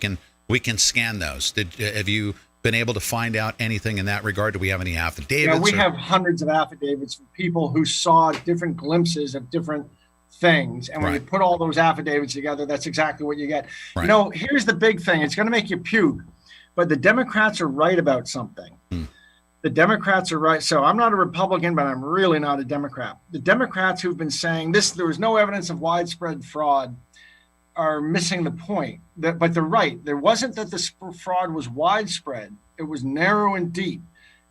S5: can scan those. Have you been able to find out anything in that regard? Do we have any affidavits?
S9: Yeah, we have hundreds of affidavits from people who saw different glimpses of different things, and when you put all those affidavits together, that's exactly what you get. Here's the big thing: it's going to make you puke, but the Democrats are right about something. The Democrats are right. So I'm not a Republican, but I'm really not a Democrat. The Democrats who've been saying there was no evidence of widespread fraud, are missing the point. But they're right. There wasn't that the fraud was widespread. It was narrow and deep.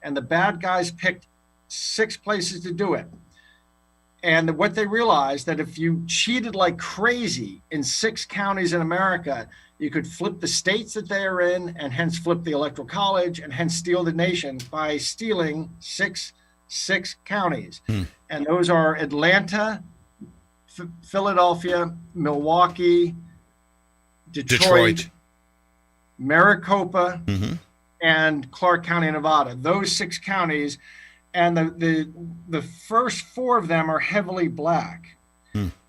S9: And the bad guys picked 6 places to do it. And what they realized that if you cheated like crazy in 6 counties in America, you could flip the states that they are in and hence flip the electoral college and hence steal the nation by stealing six counties. And those are Atlanta, Philadelphia, Milwaukee, Detroit. Maricopa, and Clark County, Nevada. Those 6 counties, and the first 4 of them are heavily black.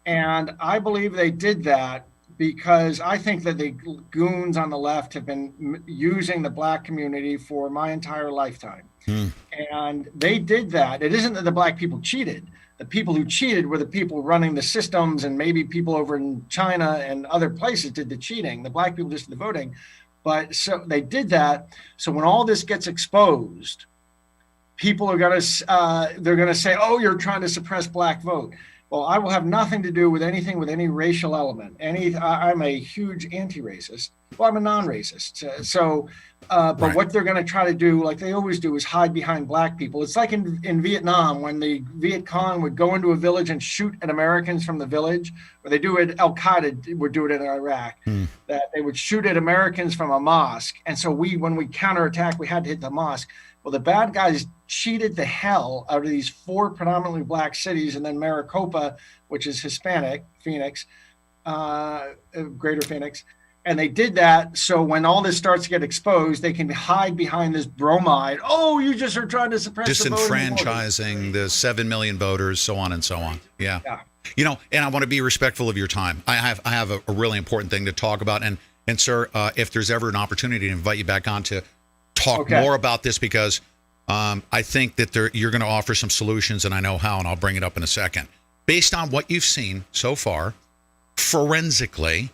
S9: And I believe they did that because I think that the goons on the left have been using the black community for my entire lifetime. And they did that. It isn't that the black people cheated. The people who cheated were the people running the systems, and maybe people over in China and other places did the cheating. The black people just did the voting. But so they did that. So when all this gets exposed, people are going to they're going to say, "Oh, you're trying to suppress black vote." Well, I will have nothing to do with anything with any racial element. I'm a huge anti-racist. Well, I'm a non-racist. But what they're going to try to do, like they always do, is hide behind black people. It's like in Vietnam, when the Viet Cong would go into a village and shoot at Americans from the village, or they do it, Al Qaeda would do it in Iraq, that they would shoot at Americans from a mosque. And so when we counterattack, we had to hit the mosque. Well, the bad guys cheated the hell out of these 4 predominantly black cities, and then Maricopa, which is Hispanic, Phoenix, Greater Phoenix. And they did that so when all this starts to get exposed, they can hide behind this bromide. Oh, you just are trying to suppress the voting.
S5: Disenfranchising the 7 million voters, so on and so on. Yeah. You know, and I want to be respectful of your time. I have a really important thing to talk about. And sir, if there's ever an opportunity to invite you back on to talk more about this, because I think that you're going to offer some solutions, and I know how, and I'll bring it up in a second. Based on what you've seen so far, forensically,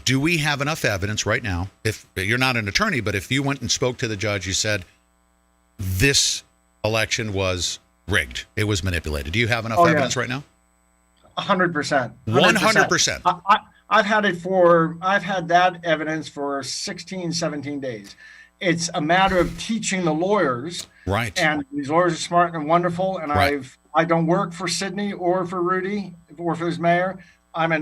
S5: do we have enough evidence right now? If you're not an attorney, but if you went and spoke to the judge, you said this election was rigged, it was manipulated. Do you have enough evidence right now?
S9: 100%.
S5: 100%.
S9: I've had that evidence for 16, 17 days. It's a matter of teaching the lawyers.
S5: Right.
S9: And these lawyers are smart and wonderful. And I don't work for Sidney or for Rudy or for his mayor. I'm a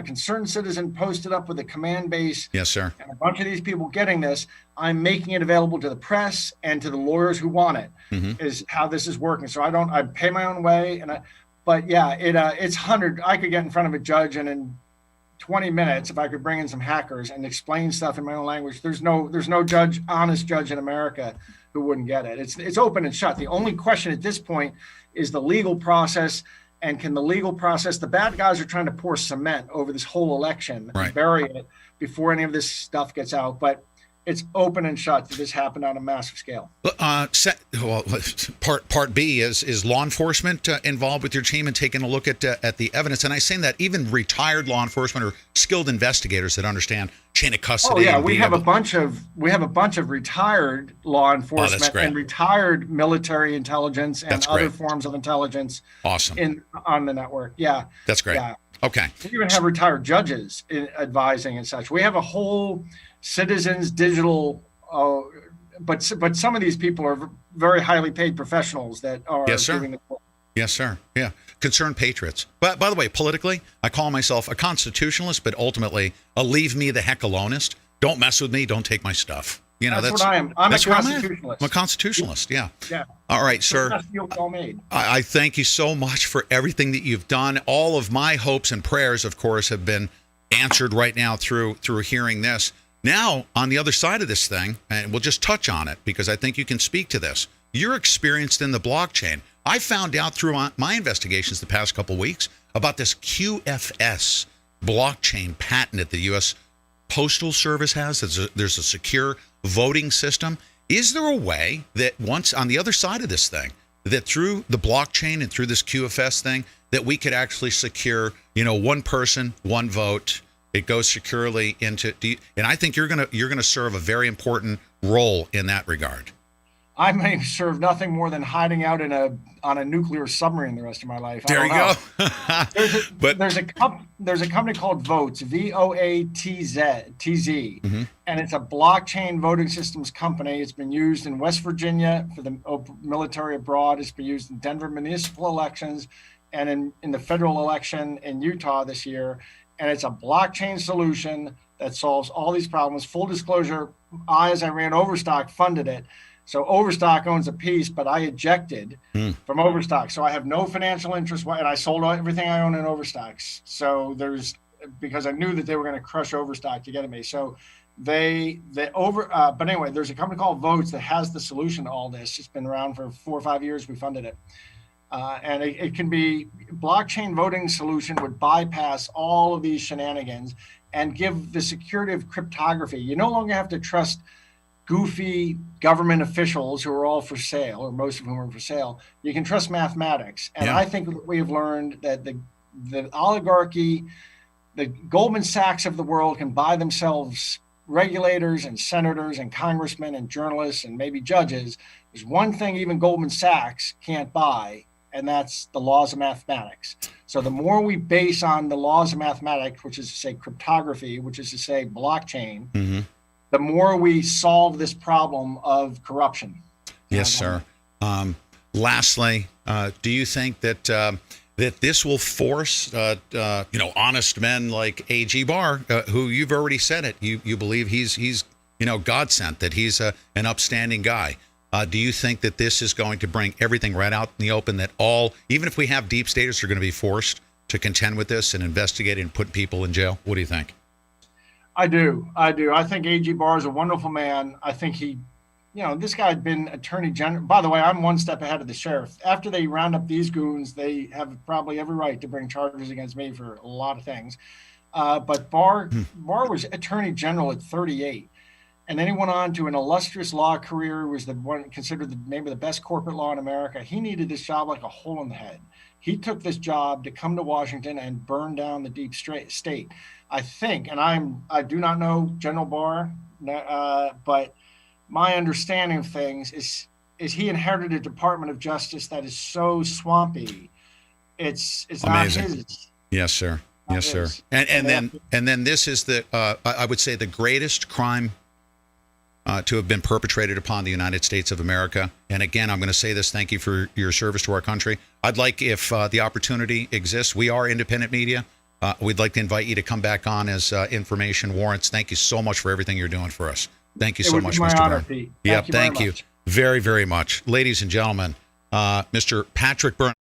S9: concerned citizen posted up with a command base.
S5: Yes, sir.
S9: And a bunch of these people getting this. I'm making it available to the press and to the lawyers who want it, is how this is working. So I pay my own way. But yeah, it's 100. I could get in front of a judge, and in 20 minutes, if I could bring in some hackers and explain stuff in my own language, there's no honest judge in America who wouldn't get it. It's open and shut. The only question at this point is the legal process. And can the legal process, the bad guys are trying to pour cement over this whole election and bury it before any of this stuff gets out. But it's open and shut that this happened on a massive scale.
S5: Part B is law enforcement involved with your team and taking a look at the evidence. And I say that even retired law enforcement or skilled investigators that understand chain of custody.
S9: Oh yeah, we have a bunch of retired law enforcement and retired military intelligence and other forms of intelligence.
S5: Awesome.
S9: On the network. Yeah.
S5: That's great. Yeah. Okay.
S9: We even have retired judges advising and such. We have a whole citizens digital, but some of these people are very highly paid professionals that are doing the work.
S5: Yes, sir. Yeah. Concerned patriots. But by the way, politically, I call myself a constitutionalist, but ultimately a leave me the heck alonist. Don't mess with me. Don't take my stuff. You know, that's what I am. I'm a constitutionalist. I'm a constitutionalist. Yeah. Yeah. All right, sir. I thank you so much for everything that you've done. All of my hopes and prayers, of course, have been answered right now through hearing this. Now, on the other side of this thing, and we'll just touch on it because I think you can speak to this. You're experienced in the blockchain. I found out through my investigations the past couple of weeks about this QFS blockchain patent that the U.S. Postal Service has. There's a secure voting system. Is there a way that once on the other side of this thing, that through the blockchain and through this QFS thing, that we could actually secure, one person, one vote? It goes securely into, and I think you're gonna serve a very important role in that regard.
S9: I may serve nothing more than hiding out on a nuclear submarine the rest of my life.
S5: There you go.
S9: There's a company called Votes, VOATZ, and it's a blockchain voting systems company. It's been used in West Virginia for the military abroad. It's been used in Denver municipal elections and in the federal election in Utah this year. And it's a blockchain solution that solves all these problems. Full disclosure, as I ran Overstock, funded it. So Overstock owns a piece, but I ejected from Overstock. So I have no financial interest, and I sold everything I own in Overstocks. So because I knew that they were going to crush Overstock to get at me. So but anyway, there's a company called Votes that has the solution to all this. It's been around for 4 or 5 years. We funded it. And it can be blockchain voting solution would bypass all of these shenanigans and give the security of cryptography. You no longer have to trust goofy government officials who are all for sale, or most of whom are for sale. You can trust mathematics. And I think that we have learned that the oligarchy, the Goldman Sachs of the world can buy themselves regulators and senators and congressmen and journalists and maybe judges. There's one thing even Goldman Sachs can't buy, and that's the laws of mathematics. So the more we base on the laws of mathematics, which is to say cryptography, which is to say blockchain, the more we solve this problem of corruption.
S5: Yes, sir. Lastly, do you think that that this will force honest men like A.G. Barr, who you've already said it, you believe he's God sent, that he's an upstanding guy? Do you think that this is going to bring everything right out in the open, that even if we have deep staters, are going to be forced to contend with this and investigate and put people in jail? What do you think?
S9: I do. I think A.G. Barr is a wonderful man. I think this guy had been attorney general. By the way, I'm one step ahead of the sheriff. After they round up these goons, they have probably every right to bring charges against me for a lot of things. But Barr was attorney general at 38. And then he went on to an illustrious law career, was the one considered maybe the best corporate law in America. He needed this job like a hole in the head. He took this job to come to Washington and burn down the deep state. I think, and I do not know General Barr, but my understanding of things is he inherited a Department of Justice that is so swampy. It's
S5: amazing.
S9: Not his.
S5: Yes, sir. Yes, sir. And then this is I would say the greatest crime to have been perpetrated upon the United States of America. And again, I'm going to say this, thank you for your service to our country. I'd like, if the opportunity exists, we are independent media. We'd like to invite you to come back on as information warrants. Thank you so much for everything you're doing for us. Thank you so much, Mr. Byrne.
S9: Pete.
S5: Thank you very much. Very, very much. Ladies and gentlemen, Mr. Patrick Byrne.